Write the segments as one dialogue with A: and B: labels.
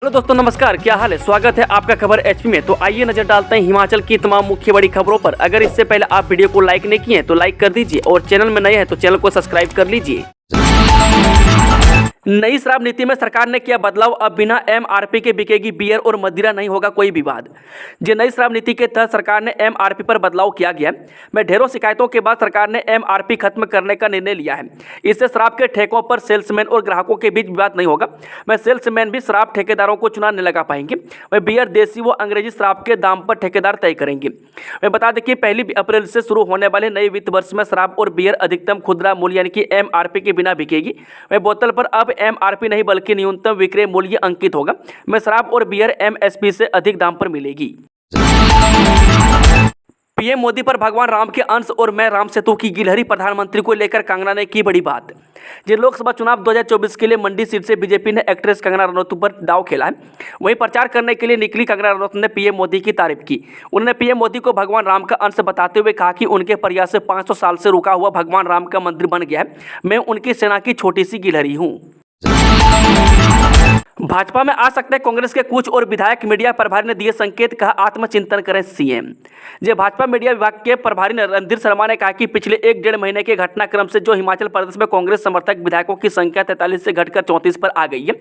A: Hello दोस्तों, नमस्कार। क्या हाल है? स्वागत है आपका खबर एचपी में। तो आइए नजर डालते हैं हिमाचल की तमाम मुख्य बड़ी खबरों पर। अगर इससे पहले आप वीडियो को लाइक नहीं किए हैं तो लाइक कर दीजिए और चैनल में नए हैं तो चैनल को सब्सक्राइब कर लीजिए। नई शराब नीति में सरकार ने किया बदलाव। अब बिना एमआरपी के बिकेगी बियर और मदिरा, नहीं होगा कोई विवाद। जो नई शराब नीति के तहत सरकार ने एमआरपी पर बदलाव किया गया में ढेरों शिकायतों के बाद सरकार ने एमआरपी खत्म करने का निर्णय लिया है। इससे शराब के ठेकों पर सेल्समैन और ग्राहकों के बीच विवाद नहीं होगा। वह सेल्समैन भी शराब ठेकेदारों को चुनाव नहीं लगा पाएंगे। वह बियर, देसी व अंग्रेजी शराब के दाम पर ठेकेदार तय करेंगे। वह बता दें कि 1 अप्रैल से शुरू होने वाले नए वित्त वर्ष में शराब और बियर अधिकतम खुदरा मूल्य यानी कि एमआरपी के बिना बिकेगी। वह बोतल पर अब एमआरपी नहीं बल्कि न्यूनतम विक्रय मूल्य अंकित होगा। में शराब और बियर एमएसपी से अधिक दाम पर मिलेगी। पीएम मोदी पर भगवान राम के अंश और मैं राम सेतु की गिलहरी, प्रधानमंत्री को लेकर कंगना ने की बड़ी बात। जो लोकसभा चुनाव 2024 के लिए मंडी सीट से बीजेपी ने एक्ट्रेस कंगना रनौत पर दाव खेला है। वहीं प्रचार करने के लिए निकली कंगना रनौत ने पीएम मोदी की तारीफ की। उन्होंने पीएम मोदी को भगवान राम का अंश बताते हुए कहा कि उनके प्रयास से 500 साल से रुका हुआ भगवान राम का मंदिर बन गया है। मैं उनकी सेना की छोटी सी गिलहरी हूँ। भाजपा में आ सकते हैं कांग्रेस के कुछ और विधायक, मीडिया प्रभारी ने दिए संकेत, कहा आत्मचिंतन करें सीएम। जो भाजपा मीडिया विभाग के प्रभारी रणधीर शर्मा ने कहा कि पिछले 1-1.5 महीने के घटनाक्रम से जो हिमाचल प्रदेश में कांग्रेस समर्थक विधायकों की संख्या 43 से घटकर 34 पर आ गई है,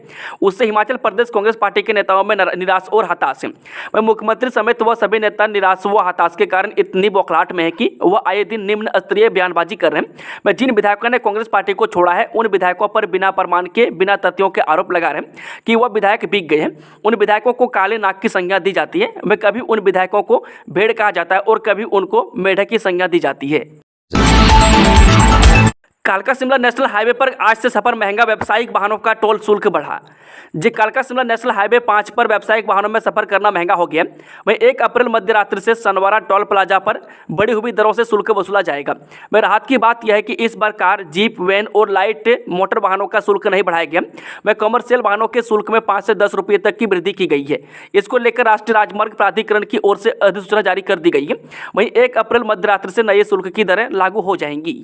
A: उससे हिमाचल प्रदेश कांग्रेस पार्टी के नेताओं में निराश और हताश है। वह मुख्यमंत्री समेत वह सभी नेता निराश व हताश के कारण इतनी बौखलाहट में है कि वह आए दिन निम्न स्तरीय बयानबाजी कर रहे हैं। वह जिन विधायकों ने कांग्रेस पार्टी को छोड़ा है उन विधायकों पर बिना प्रमाण के, बिना तथ्यों के आरोप लगा रहे हैं कि वह विधायक बिक गए हैं। उन विधायकों को काले नाग की संज्ञा दी जाती है। वह कभी उन विधायकों को भेड़ कहा जाता है और कभी उनको मेढक की संज्ञा दी जाती है। कालका शिमला नेशनल हाईवे पर आज से सफर महंगा, व्यावसायिक वाहनों का टोल शुल्क बढ़ा। जी कालका शिमला नेशनल हाईवे 5 पर व्यावसायिक वाहनों में सफर करना महंगा हो गया। वहीं 1 अप्रैल मध्य रात्रि से सनवारा टोल प्लाजा पर बढ़ी हुई दरों से शुल्क वसूला जाएगा। वहीं राहत की बात यह है कि इस बार कार, जीप, वैन और लाइट मोटर वाहनों का शुल्क नहीं बढ़ाया गया। वहीं कमर्शियल वाहनों के शुल्क में 5 से 10 रुपये तक की वृद्धि की गई है। इसको लेकर राष्ट्रीय राजमार्ग प्राधिकरण की ओर से अधिसूचना जारी कर दी गई है। वहीं 1 अप्रैल मध्य रात्रि से नए शुल्क की दरें लागू हो जाएंगी।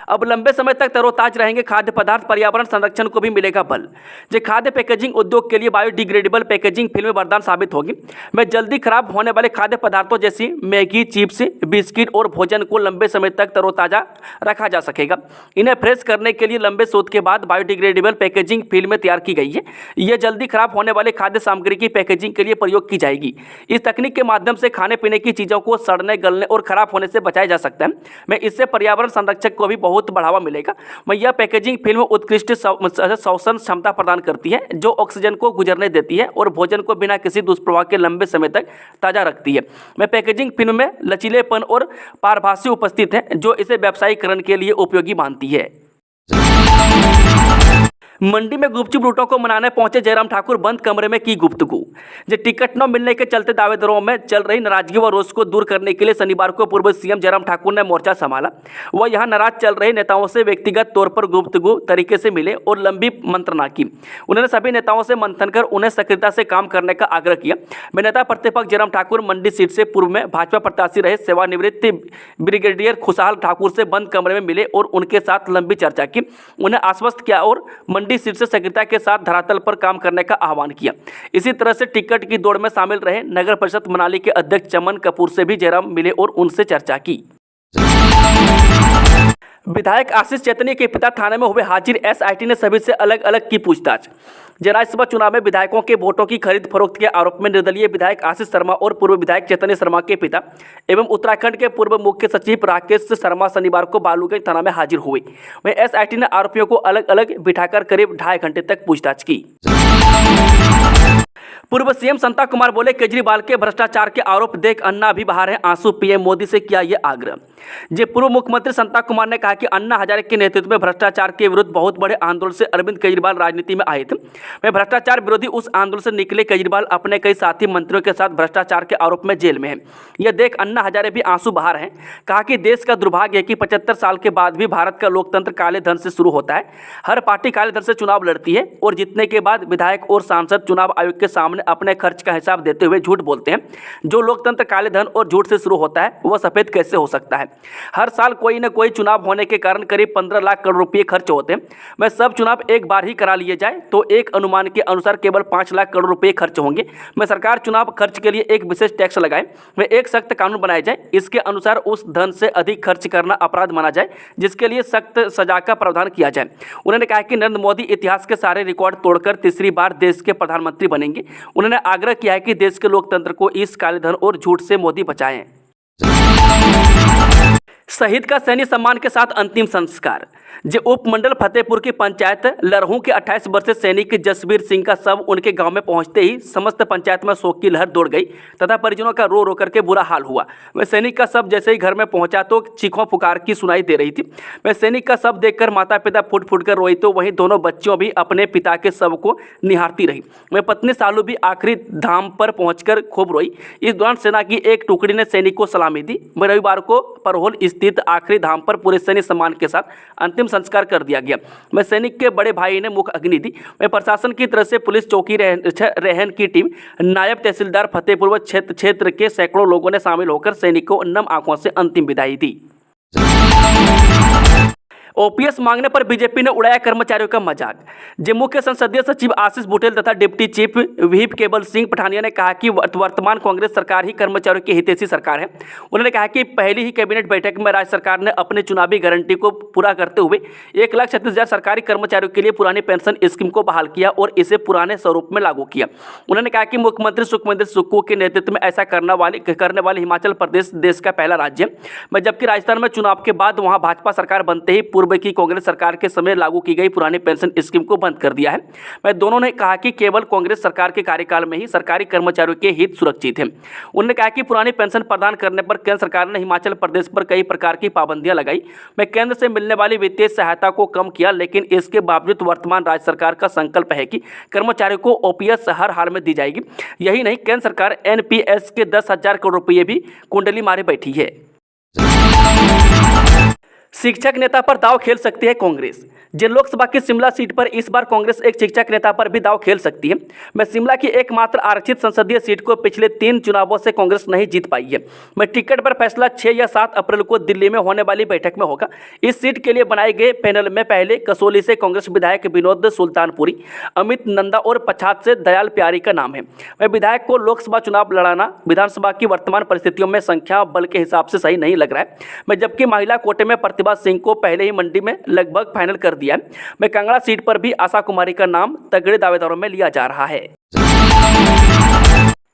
A: अब लंबे समय तक तरोताज रहेंगे खाद्य पदार्थ, पर्यावरण संरक्षण को भी मिलेगा बल। जो खाद्य पैकेजिंग उद्योग के लिए बायोडिग्रेडेबल पैकेजिंग फिल्म वरदान साबित होगी। में जल्दी खराब होने वाले खाद्य पदार्थों जैसी मैगी, चिप्स, बिस्किट और भोजन को लंबे समय तक तरोताजा रखा जा सकेगा। इन्हें फ्रेश करने के लिए लंबे शोध के बाद बायोडिग्रेडेबल पैकेजिंग फिल्म तैयार की गई है। यह जल्दी खराब होने वाले खाद्य सामग्री की पैकेजिंग के लिए प्रयोग की जाएगी। इस तकनीक के माध्यम से खाने पीने की चीज़ों को सड़ने, गलने और खराब होने से बचाया जा सकता है। में इससे पर्यावरण संरक्षण को भी बहुत बढ़ावा मिलेगा। यह पैकेजिंग फिल्म उत्कृष्ट शोषण क्षमता प्रदान करती है, जो ऑक्सीजन को गुजरने देती है और भोजन को बिना किसी दुष्प्रभाव के लंबे समय तक ताजा रखती है। में पैकेजिंग फिल्म में लचीलेपन और पारभासी उपस्थित है, जो इसे व्यावसायीकरण के लिए उपयोगी मानती है। मंडी में गुपचुप लूटों को मनाने पहुंचे जयराम ठाकुर, बंद कमरे में की गुफ्तगू। जो टिकट न मिलने के चलते दावेदारों में चल रही नाराजगी व रोष को दूर करने के लिए शनिवार को पूर्व सीएम जयराम ठाकुर ने मोर्चा संभाला। वह यहां नाराज चल रहे नेताओं से व्यक्तिगत तौर पर गुफ्तगू तरीके से मिले और लंबी मंत्रणा की। उन्होंने सभी नेताओं से मंथन कर उन्हें सक्रियता से काम करने का आग्रह किया। नेता प्रतिपक्ष जयराम ठाकुर मंडी सीट से पूर्व में भाजपा प्रत्याशी रहे सेवानिवृत्त ब्रिगेडियर खुशहाल ठाकुर से बंद कमरे में मिले और उनके साथ लंबी चर्चा की। उन्हें आश्वस्त किया और मंडी सीट से सक्रियता के साथ धरातल पर काम करने का आह्वान किया। इसी तरह से टिकट की दौड़ में शामिल रहे नगर परिषद मनाली के अध्यक्ष चमन कपूर से भी जयराम मिले और उनसे चर्चा की। विधायक आशीष चैतन्य के पिता थाने में हुए हाजिर, एसआईटी ने सभी से अलग अलग की पूछताछ। राज्यसभा चुनाव में विधायकों के वोटों की खरीद फरोख्त के आरोप में निर्दलीय विधायक आशीष शर्मा और पूर्व विधायक चैतन्य शर्मा के पिता एवं उत्तराखंड के पूर्व मुख्य सचिव राकेश शर्मा शनिवार को बालूगंज थाना में हाजिर हुए। वहीं एसआईटी ने आरोपियों को अलग अलग बिठाकर करीब 2.5 घंटे तक पूछताछ की। पूर्व सीएम संता कुमार बोले, केजरीवाल के भ्रष्टाचार के आरोप देख अन्ना भी बहा रहे आंसू, पीएम मोदी से किया यह आग्रह। पूर्व मुख्यमंत्री संता कुमार ने कहा कि अन्ना हजारे के नेतृत्व में भ्रष्टाचार के विरुद्ध बहुत बड़े आंदोलन से अरविंद केजरीवाल राजनीति में आए थे। वे भ्रष्टाचार विरोधी उस आंदोलन से निकले केजरीवाल अपने कई साथी मंत्रियों के साथ भ्रष्टाचार के आरोप में जेल में है। यह देख अन्ना हजारे भी आंसू बहा रहे हैं। कहा कि देश का दुर्भाग्य है कि 75 साल के बाद भी भारत का लोकतंत्र काले धन से शुरू होता है। हर पार्टी काले धन से चुनाव लड़ती है और जीतने के बाद विधायक और सांसद चुनाव आयोग के सामने सामने अपने खर्च का हिसाब देते हुए झूठ बोलते हैं। जो लोकतंत्र काले धन और झूठ से शुरू होता है वह सफेद कैसे हो सकता है। हर साल कोई न कोई चुनाव होने के कारण करीब 15 लाख करोड़ रुपये खर्च होते हैं। वह सब चुनाव एक बार ही करा लिए जाए तो एक अनुमान के अनुसार केवल 5 लाख करोड़ रुपये खर्च होंगे। मैं सरकार चुनाव खर्च के लिए एक विशेष टैक्स लगाए, व एक सख्त कानून बनाया जाए। इसके अनुसार उस धन से अधिक खर्च करना अपराध माना जाए, जिसके लिए सख्त सजा का प्रावधान किया जाए। उन्होंने कहा कि नरेंद्र मोदी इतिहास के सारे रिकॉर्ड तोड़कर तीसरी बार देश के प्रधानमंत्री बनेंगे। उन्होंने आग्रह किया है कि देश के लोकतंत्र को इस काले धन और झूठ से मोदी बचाएं। शहीद का सैनिक सम्मान के साथ अंतिम संस्कार। जे उपमंडल फतेहपुर की पंचायत लरहू के 28 वर्षीय सैनिक जसवीर सिंह का शव उनके गांव में पहुंचते ही समस्त पंचायत में शोक की लहर दौड़ गई तथा परिजनों का रो रो करके बुरा हाल हुआ। वह सैनिक का शव जैसे ही घर में पहुंचा तो चीखों पुकार की सुनाई दे रही थी। वह सैनिक का शव देखकर माता पिता फुट फुट कर रोई तो वहीं दोनों बच्चियों भी अपने पिता के शव को निहारती रही। वह पत्नी सालू भी आखिरी धाम पर पहुंचकर खूब रोई। इस दौरान सेना की एक टुकड़ी ने सैनिक को सलामी दी। वह रविवार को परहोल स्थित आखिरी धाम पर पूरे सैनिक सम्मान के साथ अंतिम संस्कार कर दिया गया। वह सैनिक के बड़े भाई ने मुख अग्नि दी। वह प्रशासन की तरफ से पुलिस चौकी रहन की टीम, नायब तहसीलदार फतेहपुर व क्षेत्र के सैकड़ों लोगों ने शामिल होकर सैनिक को नम आंखों से अंतिम विदाई दी। ओपीएस मांगने पर बीजेपी ने उड़ाया कर्मचारियों का मजाक। जम्मू के संसदीय सचिव आशीष बुटेल तथा डिप्टी चीफ व्हिप केवल सिंह पठानिया ने कहा कि वर्तमान कांग्रेस सरकार ही कर्मचारियों की हितैषी सरकार है। उन्होंने कहा कि पहली ही कैबिनेट बैठक में राज्य सरकार ने अपने चुनावी गारंटी को पूरा करते हुए 1,36,000 सरकारी कर्मचारियों के लिए पुरानी पेंशन स्कीम को बहाल किया और इसे पुराने स्वरूप में लागू किया। उन्होंने कहा कि मुख्यमंत्री सुखविंदर सुक्खू के नेतृत्व में ऐसा करने वाले हिमाचल प्रदेश देश का पहला राज्य है, जबकि राजस्थान में चुनाव के बाद वहां भाजपा सरकार बनते ही पूर्व की कांग्रेस सरकार के समय लागू की गई पुरानी पेंशन स्कीम को बंद कर दिया है। वह दोनों ने कहा कि केवल कांग्रेस सरकार के कार्यकाल में ही सरकारी कर्मचारियों के हित सुरक्षित हैं। उन्होंने कहा कि पुरानी पेंशन प्रदान करने पर केंद्र सरकार ने हिमाचल प्रदेश पर कई प्रकार की पाबंदियां लगाई। वह केंद्र से मिलने वाली वित्तीय सहायता को कम किया, लेकिन इसके बावजूद वर्तमान राज्य सरकार का संकल्प है कि कर्मचारियों को ओपीएस हर हाल में दी जाएगी। यही नहीं, केंद्र सरकार एनपीएस के 10,000 करोड़ रुपये भी कुंडली मारे बैठी है। शिक्षक नेता पर दांव खेल सकती है कांग्रेस। जिन लोकसभा की शिमला सीट पर इस बार कांग्रेस एक शिक्षक नेता पर भी दांव खेल सकती है। मैं शिमला की एकमात्र आरक्षित संसदीय सीट को पिछले 3 चुनावों से कांग्रेस नहीं जीत पाई है। मैं टिकट पर फैसला 6 या 7 अप्रैल को दिल्ली में होने वाली बैठक में होगा। इस सीट के लिए बनाए गए पैनल में पहले कसौली से कांग्रेस विधायक विनोद सुल्तानपुरी, अमित नंदा और पछात से दयाल प्यारी का नाम है। वह विधायक को लोकसभा चुनाव लड़ाना विधानसभा की वर्तमान परिस्थितियों में संख्या बल के हिसाब से सही नहीं लग रहा है। मैं जबकि महिला कोटे में प्रतिभा सिंह को पहले ही मंडी में लगभग फाइनल कर दिया। मैं कांगड़ा सीट पर भी आशा कुमारी का नाम तगड़े दावेदारों में लिया जा रहा है।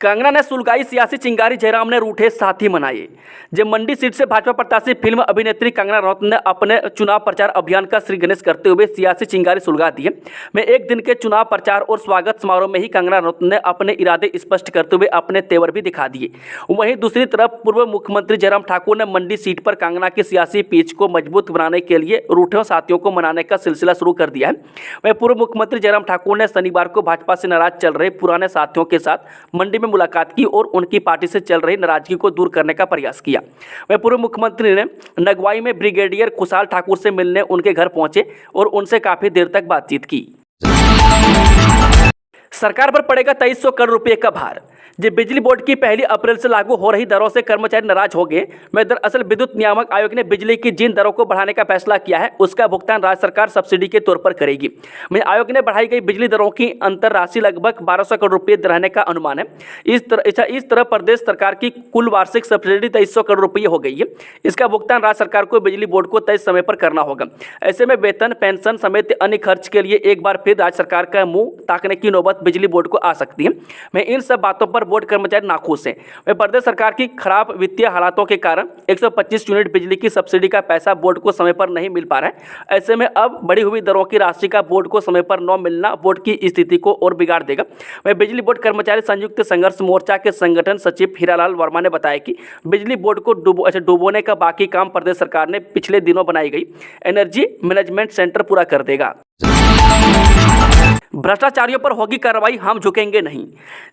A: कंगना ने सुलगाई सियासी चिंगारी, जयराम ने रूठे साथी मनाए। जब मंडी सीट से भाजपा प्रत्याशी फिल्म अभिनेत्री कंगना रनौत ने अपने चुनाव प्रचार अभियान का श्री गणेश करते हुए सियासी चिंगारी सुलगा दी है। मैं एक दिन के चुनाव प्रचार और स्वागत समारोह में ही कंगना रनौत ने अपने इरादे स्पष्ट करते हुए अपने तेवर भी दिखा दिए। वहीं दूसरी तरफ पूर्व मुख्यमंत्री जयराम ठाकुर ने मंडी सीट पर कंगना की सियासी पीच को मजबूत बनाने के लिए रूठे साथियों को मनाने का सिलसिला शुरू कर दिया है। वहीं पूर्व मुख्यमंत्री जयराम ठाकुर ने शनिवार को भाजपा से नाराज चल रहे पुराने साथियों के साथ मंडी में मुलाकात की और उनकी पार्टी से चल रही नाराजगी को दूर करने का प्रयास किया। वह पूर्व मुख्यमंत्री ने नगवाई में ब्रिगेडियर खुशहाल ठाकुर से मिलने उनके घर पहुंचे और उनसे काफी देर तक बातचीत की। सरकार पर पड़ेगा 2300 करोड़ रुपए का भार। जब बिजली बोर्ड की 1 अप्रैल से लागू हो रही दरों से कर्मचारी नाराज हो गए। मैं दरअसल विद्युत नियामक आयोग ने बिजली की जिन दरों को बढ़ाने का फैसला किया है उसका भुगतान राज्य सरकार सब्सिडी के तौर पर करेगी। मैं आयोग ने बढ़ाई गई बिजली दरों की अंतर राशि लगभग 1200 करोड़ रुपये रहने का अनुमान है। इस तरह प्रदेश सरकार की कुल वार्षिक सब्सिडी 2300 करोड़ रुपये हो गई है। इसका भुगतान राज्य सरकार को बिजली बोर्ड को तय समय पर करना होगा। ऐसे में वेतन, पेंशन समेत अन्य खर्च के लिए एक बार फिर राज्य सरकार का मुंह ताकने की नौबत बिजली बोर्ड को आ सकती है। मैं इन सब बातों पर बोर्ड कर्मचारी नाखुश हैं। वह प्रदेश सरकार की खराब वित्तीय हालातों के कारण 125 यूनिट बिजली की सब्सिडी का पैसा बोर्ड को समय पर नहीं मिल पा रहा है। ऐसे में अब बढ़ी हुई दरों की राशि का बोर्ड को समय पर न मिलना बोर्ड की स्थिति को और बिगाड़ देगा। वह बिजली बोर्ड कर्मचारी संयुक्त संघर्ष मोर्चा के संगठन सचिव हीरालाल वर्मा ने बताया कि बिजली बोर्ड को डुबोने का बाकी काम प्रदेश सरकार ने पिछले दिनों बनाई गई एनर्जी मैनेजमेंट सेंटर पूरा कर देगा। भ्रष्टाचारियों पर होगी कार्रवाई, हम झुकेंगे नहीं।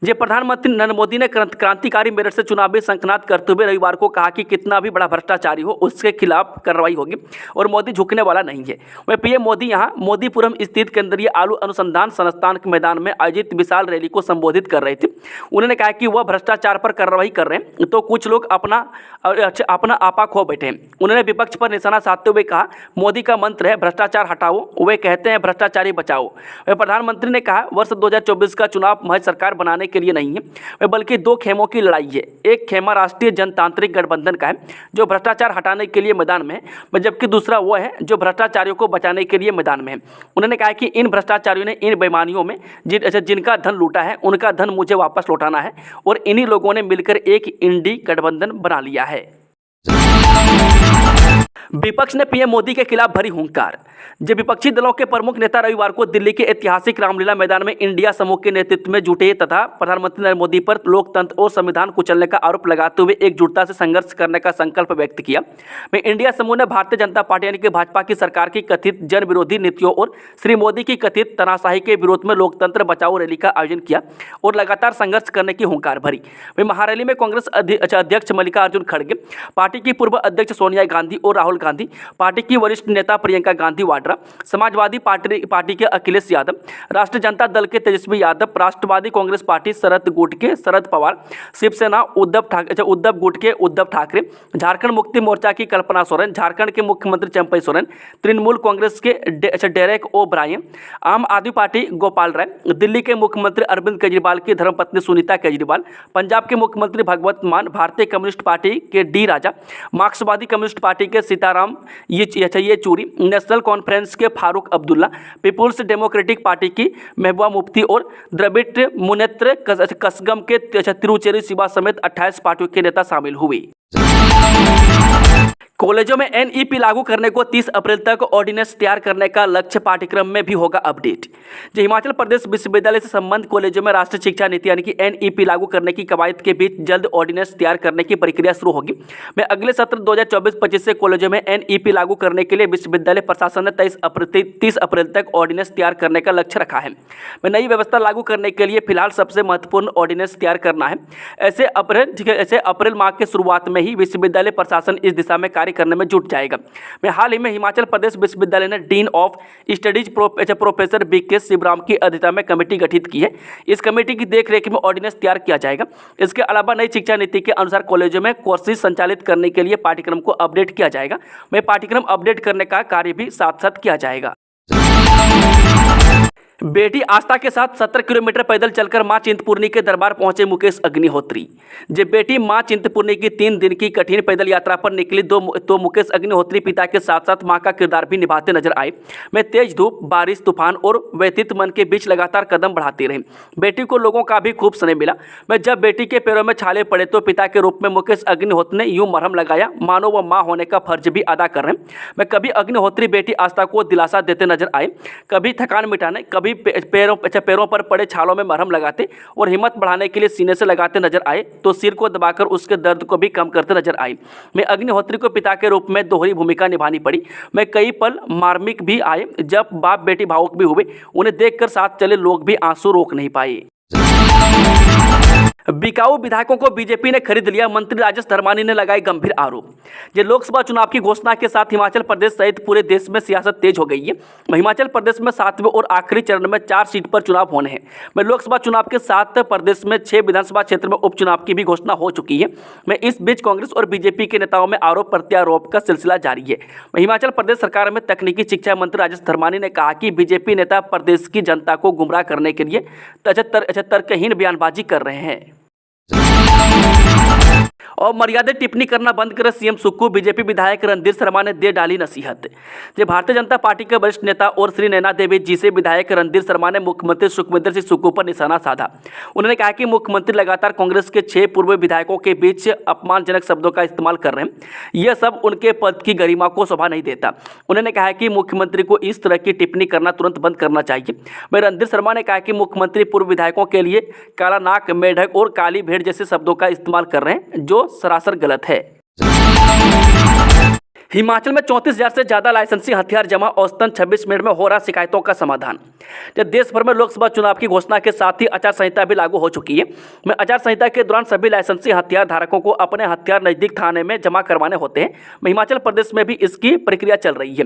A: जे प्रधानमंत्री नरेंद्र मोदी ने क्रांतिकारी मेरठ से चुनावी शंखनाद करते हुए रविवार को कहा कि कितना भी बड़ा भ्रष्टाचारी हो उसके खिलाफ कार्रवाई होगी और मोदी झुकने वाला नहीं है। वह पीएम मोदी यहां मोदीपुरम स्थित केंद्रीय आलू अनुसंधान संस्थान के मैदान में आयोजित विशाल रैली को संबोधित कर रहे थे। उन्होंने कहा कि वह भ्रष्टाचार पर कार्रवाई कर रहे हैं तो कुछ लोग अपना आपा खो बैठे। उन्होंने विपक्ष पर निशाना साधते हुए कहा, मोदी का मंत्र है भ्रष्टाचार हटाओ, वे कहते हैं भ्रष्टाचारी बचाओ। वह प्रधानमंत्री ने कहा, वर्ष 2024 का चुनाव महज सरकार बनाने के लिए नहीं है, बल्कि दो खेमों की लड़ाई है। एक खेमा राष्ट्रीय जनतांत्रिक गठबंधन का है जो भ्रष्टाचार हटाने के लिए मैदान में है, जबकि दूसरा वो है जो भ्रष्टाचारियों को बचाने के लिए मैदान में है। उन्होंने कहा कि इन भ्रष्टाचारियों ने इन बेईमानियों में जिनका धन लूटा है उनका धन मुझे वापस लौटाना है और इन्हीं लोगों ने मिलकर एक इंडी गठबंधन बना लिया है। विपक्ष ने पीएम मोदी के खिलाफ भरी हुंकार। जब विपक्षी दलों के प्रमुख नेता रविवार को दिल्ली के ऐतिहासिक रामलीला मैदान में इंडिया समूह के नेतृत्व में जुटे तथा प्रधानमंत्री नरेंद्र मोदी पर लोकतंत्र और संविधान कुचलने का आरोप लगाते हुए एकजुटता से संघर्ष करने का संकल्प व्यक्त किया। में इंडिया समूह ने भारतीय जनता पार्टी यानी कि भाजपा की सरकार की कथित जन विरोधी नीतियों और श्री मोदी की कथित तानाशाही के विरोध में लोकतंत्र बचाओ रैली का आयोजन किया और लगातार संघर्ष करने की हुंकार भरी। वहीं महारैली में कांग्रेस अध्यक्ष मल्लिकार्जुन खड़गे, पार्टी की पूर्व अध्यक्ष सोनिया गांधी और राहुल गांधी, पार्टी की वरिष्ठ नेता प्रियंका गांधी वाड्रा, समाजवादी पार्टी के अखिलेश यादव, राष्ट्रीय जनता दल के तेजस्वी यादव, राष्ट्रवादी कांग्रेस पार्टी शरद गुट के शरद पवार, शिवसेना उद्धव गुट के उद्धव ठाकरे, झारखंड मुक्ति मोर्चा की कल्पना सोरेन, झारखंड के मुख्यमंत्री चंपई सोरेन, तृणमूल कांग्रेस के डेरेक ओ ब्रायन, आम आदमी पार्टी गोपाल राय, दिल्ली के मुख्यमंत्री अरविंद केजरीवाल की धर्मपत्नी सुनीता केजरीवाल, पंजाब के मुख्यमंत्री भगवंत मान, भारतीय कम्युनिस्ट पार्टी के डी राजा, मार्क्सवादी कम्युनिस्ट पार्टी के सीताराम येचूरी, नेशनल कॉन्फ्रेंस के Farooq Abdullah, people's democratic party की महबूबा मुफ्ती और द्रविड़ मुनेत्र कसगम के तिरुचेरी शिवा समेत 28 पार्टियों के नेता शामिल हुए। कॉलेजों में एनईपी लागू करने को 30 अप्रैल तक ऑर्डिनेंस तैयार करने का लक्ष्य, पाठ्यक्रम में भी होगा अपडेट। जो हिमाचल प्रदेश विश्वविद्यालय से संबंध कॉलेजों में राष्ट्रीय शिक्षा नीति यानी कि एनईपी लागू करने की कवायद के बीच जल्द ऑर्डिनेंस तैयार करने की प्रक्रिया शुरू होगी। मैं अगले सत्र 2024-25 से कॉलेजों में एनईपी लागू करने के लिए विश्वविद्यालय प्रशासन ने 30 अप्रैल तक ऑर्डिनेंस तैयार करने का लक्ष्य रखा है। मैं नई व्यवस्था लागू करने के लिए फिलहाल सबसे महत्वपूर्ण ऑर्डिनेंस तैयार करना है। ऐसे अप्रैल माह के शुरुआत में ही विश्वविद्यालय प्रशासन इस दिशा में करने में जुट जाएगा। मैं हाल ही में हिमाचल प्रदेश विश्वविद्यालय ने dean of studies professor BK Shivram की अध्यक्षता में कमेटी गठित की है। इस कमेटी की देखरेख में ऑर्डिनेंस तैयार किया जाएगा। इसके अलावा नई शिक्षा नीति के अनुसार कॉलेजों में कोर्सेज संचालित करने के लिए पाठ्यक्रम को अपडेट किया जाएगा। मैं पाठ्यक्रम अपडेट करने का कार्य भी साथ साथ किया जाएगा। बेटी आस्था के साथ 70 किलोमीटर पैदल चलकर मां चिंतपूर्णी के दरबार पहुंचे मुकेश अग्निहोत्री। जब बेटी मां चिंतपूर्णी की 3 दिन की कठिन पैदल यात्रा पर निकली तो मुकेश अग्निहोत्री पिता के साथ साथ मां का किरदार भी निभाते नजर आए। मैं तेज धूप, बारिश, तूफान और व्यथित मन के बीच लगातार कदम बढ़ाती रही। बेटी को लोगों का भी खूब स्नेह मिला। मैं जब बेटी के पैरों में छाले पड़े तो पिता के रूप में मुकेश अग्निहोत्री ने यूं मरहम लगाया मानो वह माँ होने का फर्ज भी अदा कर रहे हैं। मैं कभी अग्निहोत्री बेटी आस्था को दिलासा देते नजर आए, कभी थकान मिटाने, कभी पैरों पर पड़े छालों में मरहम लगाते और हिम्मत बढ़ाने के लिए सीने से लगाते नजर आए तो सिर को दबाकर उसके दर्द को भी कम करते नजर आए। मैं अग्निहोत्री को पिता के रूप में दोहरी भूमिका निभानी पड़ी। मैं कई पल मार्मिक भी आए जब बाप बेटी भावुक भी हुए। उन्हें देखकर साथ चले लोग भी आंसू रोक नहीं पाए। बिकाऊ विधायकों को बीजेपी ने खरीद लिया, मंत्री राजेश धर्मानी ने लगाए गंभीर आरोप। ये लोकसभा चुनाव की घोषणा के साथ हिमाचल प्रदेश सहित पूरे देश में सियासत तेज हो गई है। हिमाचल प्रदेश में 7वें और आखिरी चरण में 4 सीट पर चुनाव होने हैं। मैं लोकसभा चुनाव के 7 प्रदेश में 6 विधानसभा क्षेत्र में उपचुनाव की भी घोषणा हो चुकी है। मैं इस बीच कांग्रेस और बीजेपी के नेताओं में आरोप प्रत्यारोप का सिलसिला जारी है। हिमाचल प्रदेश सरकार में तकनीकी शिक्षा मंत्री राजेश धर्मानी ने कहा कि बीजेपी नेता प्रदेश की जनता को गुमराह करने के लिए तर्कहीन बयानबाजी कर रहे हैं और मर्यादित टिप्पणी करना बंद करे सीएम सुक्खू। बीजेपी विधायक रणधीर शर्मा ने दे डाली नसीहत। जब भारतीय जनता पार्टी के वरिष्ठ नेता और श्री नैना देवी जी से विधायक रणधीर शर्मा ने मुख्यमंत्री सुखविंदर सिंह सुक्खू पर निशाना साधा। उन्होंने कहा कि मुख्यमंत्री लगातार कांग्रेस के 6 पूर्व विधायकों के बीच अपमानजनक शब्दों का इस्तेमाल कर रहे हैं। यह सब उनके पद की गरिमा को शोभा नहीं देता। उन्होंने कहा कि मुख्यमंत्री को इस तरह की टिप्पणी करना तुरंत बंद करना चाहिए। वहीं रणधीर शर्मा ने कहा कि मुख्यमंत्री पूर्व विधायकों के लिए काला नाक, मेढक और काली भेड़ जैसे शब्दों का इस्तेमाल कर रहे हैं जो सरासर गलत है। हिमाचल में 34,000 से ज़्यादा लाइसेंसी हथियार जमा, औसतन 26 मिनट में हो रहा शिकायतों का समाधान। जब देश भर में लोकसभा चुनाव की घोषणा के साथ ही आचार संहिता भी लागू हो चुकी है। मैं आचार संहिता के दौरान सभी लाइसेंसी हथियार धारकों को अपने हथियार नज़दीक थाने में जमा करवाने होते हैं। हिमाचल प्रदेश में भी इसकी प्रक्रिया चल रही है।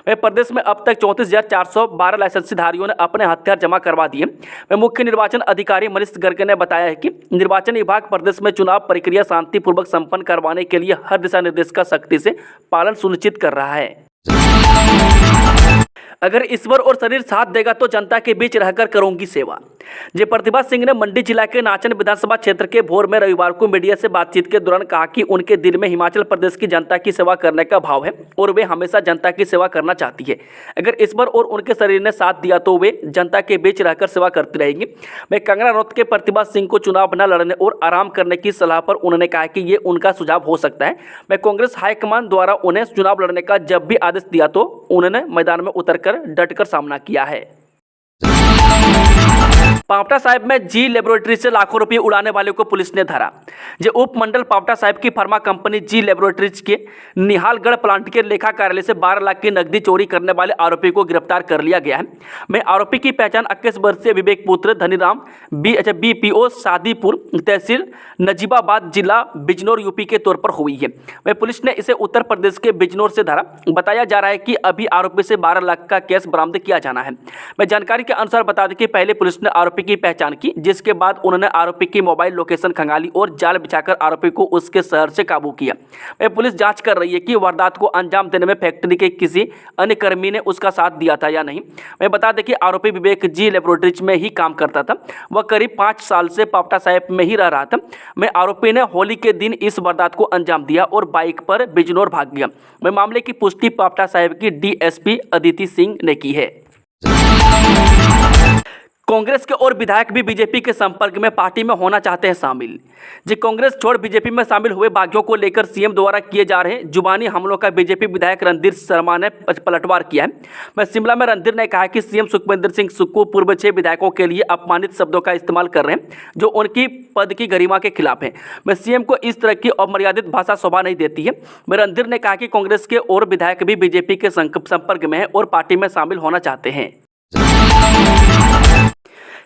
A: मैं प्रदेश में अब तक 34,412 लाइसेंसी धारियों ने अपने हथियार जमा करवा दिए। मैं मुख्य निर्वाचन अधिकारी मनीष गर्ग ने बताया है कि निर्वाचन विभाग प्रदेश में चुनाव प्रक्रिया शांतिपूर्वक संपन्न करवाने के लिए हर दिशा निर्देश का सख्ती से पालन सुनिश्चित कर रहा है। अगर ईश्वर और शरीर साथ देगा तो जनता के बीच रहकर करूंगी सेवा। जय प्रतिभा सिंह ने मंडी जिला के नाचन विधानसभा क्षेत्र के भोर में रविवार को मीडिया से बातचीत के दौरान कहा कि उनके दिल में हिमाचल प्रदेश की जनता की सेवा करने का भाव है और वे हमेशा जनता की सेवा करना चाहती है। अगर ईश्वर और उनके शरीर ने साथ दिया तो वे जनता के बीच रहकर सेवा करती रहेंगी। मैं कंगना रनौत के प्रतिभा सिंह को चुनाव न लड़ने और आराम करने की सलाह पर उन्होंने कहा कि ये उनका सुझाव हो सकता है। मैं कांग्रेस हाईकमान द्वारा उन्हें चुनाव लड़ने का जब भी आदेश दिया तो उन्होंने मैदान में उतरकर डटकर सामना किया है। पावटा साहिब में जी लेबोरेटरी से लाखों रुपए उड़ाने वाले को पुलिस ने धरा। जो उपमंडल पावटा साहिब की फार्मा कंपनी जी लेबोरेटरीज के निहालगढ़ प्लांट के लेखा कार्यालय से 12 लाख की नकदी चोरी करने वाले आरोपी को गिरफ्तार कर लिया गया है। मैं आरोपी की पहचान 21 वर्षीय विवेक पुत्र धनीराम BPO शादीपुर तहसील नजीबाबाद जिला बिजनौर यूपी के तौर पर हुई है। मैं पुलिस ने इसे उत्तर प्रदेश के बिजनौर से धरा। बताया जा रहा है कि अभी आरोपी से 12 लाख का कैश बरामद किया जाना है। मैं जानकारी के अनुसार बता दें कि पहले पुलिस ने आरोपी की पहचान की, जिसके बाद उन्होंने आरोपी की मोबाइल लोकेशन खंगाली और जाल बिछाकर आरोपी को उसके शहर से काबू किया। वह पुलिस जांच कर रही है कि वारदात को अंजाम देने में फैक्ट्री के किसी अन्य कर्मी ने उसका साथ दिया था या नहीं। मैं बता दें कि आरोपी विवेक जी लेबोरेटरीज में ही काम करता था। वह करीब 5 साल से पावटा साहिब में ही रह रहा था। मैं आरोपी ने होली के दिन इस वारदात को अंजाम दिया और बाइक पर बिजनौर भाग गया। मैं मामले की पुष्टि पावटा साहिब की DSP अदिति सिंह ने की है। कांग्रेस के और विधायक भी बीजेपी के संपर्क में पार्टी में होना चाहते हैं शामिल। जी कांग्रेस छोड़ बीजेपी में शामिल हुए बागियों को लेकर सीएम द्वारा किए जा रहे जुबानी हमलों का बीजेपी विधायक रणधीर शर्मा ने पलटवार किया है। मैं शिमला में रणधीर ने कहा कि सीएम सुखविंदर सिंह सुक्खू पूर्व 6 विधायकों के लिए अपमानित शब्दों का इस्तेमाल कर रहे हैं जो उनकी पद की गरिमा के खिलाफ है। मैं सीएम को इस तरह की अमर्यादित भाषा शोभा नहीं देती है। मैं रणधीर ने कहा कि कांग्रेस के और विधायक भी बीजेपी के संपर्क में है और पार्टी में शामिल होना चाहते हैं।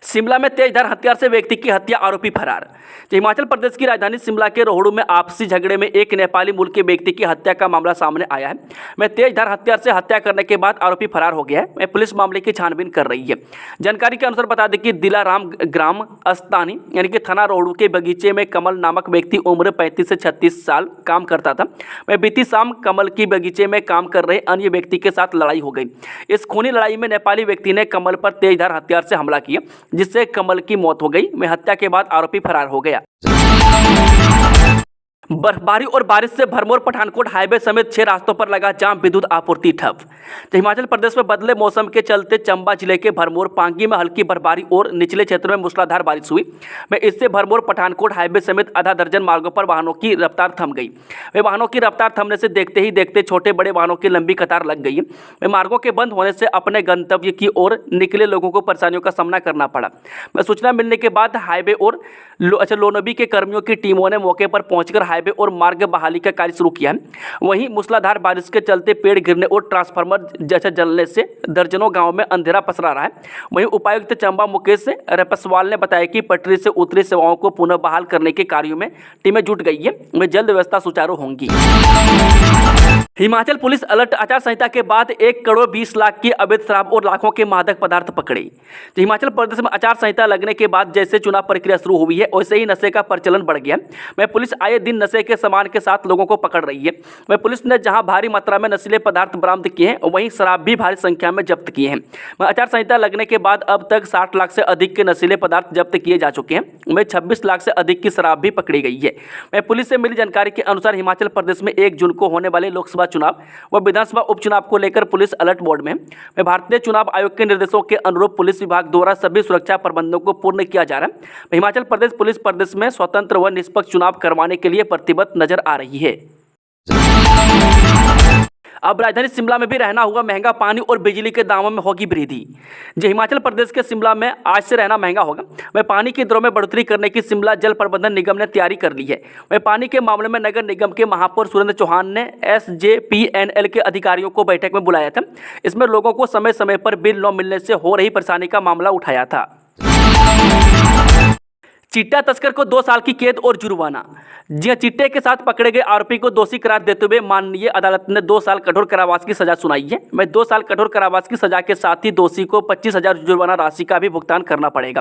A: शिमला में तेजधार हथियार से व्यक्ति की हत्या, आरोपी फरार। हिमाचल प्रदेश की राजधानी शिमला के रोहड़ू में आपसी झगड़े में एक नेपाली मूल के व्यक्ति की हत्या का मामला सामने आया है। मैं तेजधार हथियार से हत्या करने के बाद आरोपी फरार हो गया है। मैं पुलिस मामले की छानबीन कर रही है। जानकारी के अनुसार बता दें कि दिलाराम ग्राम अस्तानी यानी कि थाना रोहड़ू के बगीचे में कमल नामक व्यक्ति उम्र 35 से 36 साल काम करता था। मैं बीती शाम कमल की बगीचे में काम कर रहे अन्य व्यक्ति के साथ लड़ाई हो गई। इस खूनी लड़ाई में नेपाली व्यक्ति ने कमल पर तेजधार हथियार से हमला किया, जिससे कमल की मौत हो गई। मैं हत्या के बाद आरोपी फरार हो गया। बर्फबारी और बारिश से भरमौर पठानकोट हाईवे समेत 6 रास्तों पर लगा जाम, विद्युत आपूर्ति ठप। हिमाचल प्रदेश में बदले मौसम के चलते चंबा जिले के भरमौर पांगी में हल्की बर्फबारी और निचले क्षेत्रों में मूसलाधार बारिश हुई। में इससे भरमौर पठानकोट हाईवे समेत आधा दर्जन मार्गों पर वाहनों की रफ्तार थम गई। वे वाहनों की रफ्तार थमने से देखते ही देखते छोटे बड़े वाहनों की लंबी कतार लग गई। वे मार्गों के बंद होने से अपने गंतव्य की ओर निकले लोगों को परेशानियों का सामना करना पड़ा। मैं सूचना मिलने के बाद हाईवे और लोनबी के कर्मियों की टीमों ने मौके पर पहुंचकर हाईवे और मार्ग बहाली का कार्य शुरू किया है। वहीं मूसलाधार बारिश के चलते पेड़ गिरने और ट्रांसफार्मर जैसे जलने से दर्जनों गांव में अंधेरा पसरा रहा है। वहीं उपायुक्त चंबा मुकेश रपसवाल ने बताया कि पटरी से उतरी सेवाओं को पुनः बहाल करने के कार्यों में टीमें जुट गई है। में जल्द व्यवस्था सुचारू होंगी। हिमाचल पुलिस अलर्ट, आचार संहिता के बाद 1 करोड़ 20 लाख की अवैध शराब और लाखों के मादक पदार्थ पकड़े। हिमाचल प्रदेश में आचार संहिता लगने के बाद जैसे चुनाव प्रक्रिया शुरू हुई है वैसे ही नशे का प्रचलन बढ़ गया। मैं पुलिस आए दिन नशे के सामान के साथ लोगों को पकड़ रही है। मैं पुलिस ने जहां भारी मात्रा में नशीले पदार्थ बरामद किए हैं वहीं शराब भी भारी संख्या में जब्त किए हैं। मैं आचार संहिता लगने के बाद अब तक 60 लाख से अधिक के नशीले पदार्थ जब्त किए जा चुके हैं। मैं 26 लाख से अधिक की शराब भी पकड़ी गई है। मैं पुलिस से मिली जानकारी के अनुसार हिमाचल प्रदेश में 1 जून को होने वाले लोकसभा चुनाव व विधानसभा उपचुनाव को लेकर पुलिस अलर्ट मोड में है। भारतीय चुनाव आयोग के निर्देशों के अनुरूप पुलिस विभाग द्वारा सभी सुरक्षा प्रबंधों को पूर्ण किया जा रहा है। हिमाचल प्रदेश पुलिस प्रदेश में स्वतंत्र व निष्पक्ष चुनाव करवाने के लिए प्रतिबद्ध नजर आ रही है। अब राजधानी शिमला में भी रहना हुआ महंगा, पानी और बिजली के दामों में होगी वृद्धि। जो हिमाचल प्रदेश के शिमला में आज से रहना महंगा होगा। वह पानी की दरों में बढ़ोतरी करने की शिमला जल प्रबंधन निगम ने तैयारी कर ली है। वह पानी के मामले में नगर निगम के महापौर सुरेंद्र चौहान ने SJPNL के अधिकारियों को बैठक में बुलाया था। इसमें लोगों को समय समय पर बिल न मिलने से हो रही परेशानी का मामला उठाया था। चिट्टा तस्कर को 2 साल की कैद और जुर्माना। जी हां, चिट्टे के साथ पकड़े गए आरोपी को दोषी करार देते हुए माननीय अदालत ने 2 साल कठोर कारावास की सजा सुनाई है। वह 2 साल कठोर कारावास की सजा के साथ ही दोषी को 25,000 जुर्माना राशि का भी भुगतान करना पड़ेगा।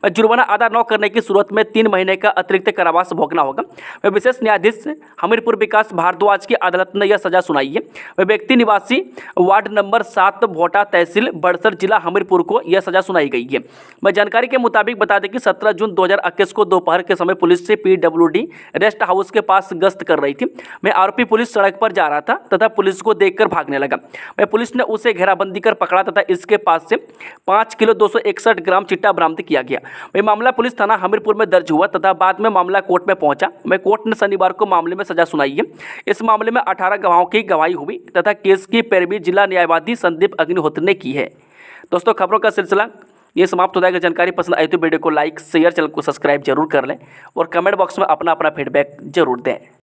A: वह जुर्माना अदा न करने की सूरत में 3 महीने का अतिरिक्त कारावास भोगना होगा। वह विशेष न्यायाधीश हमीरपुर विकास भारद्वाज की अदालत ने यह सजा सुनाई है। वह व्यक्ति निवासी वार्ड नंबर 7 भोटा तहसील बड़सर जिला हमीरपुर को यह सजा सुनाई गई है। वह जानकारी के मुताबिक बता दें कि 17 जून 2021 को दोपहर के समय पुलिस से PWD रेस्ट हाउस के पास गश्त कर रही थी। वह आरोपी पुलिस सड़क पर जा रहा था तथा पुलिस को देखकर भागने लगा। वह पुलिस ने उसे घेराबंदी कर पकड़ा तथा इसके पास से 5 किलो 261 ग्राम चिट्टा बरामद किया गया। वह मामला पुलिस थाना हमीरपुर में दर्ज हुआ तथा बाद में मामला कोर्ट में पहुंचा। वह कोर्ट ने शनिवार को मामले में सजा सुनाई है। इस मामले में 18 गवाहों की गवाही हुई तथा केस की पैरवी जिला न्यायवादी संदीप अग्निहोत्री ने की है। दोस्तों, खबरों का सिलसिला ये समाप्त हो जाएगा। जानकारी पसंद आई तो वीडियो को लाइक शेयर, चैनल को सब्सक्राइब जरूर कर लें और कमेंट बॉक्स में अपना फीडबैक जरूर दें।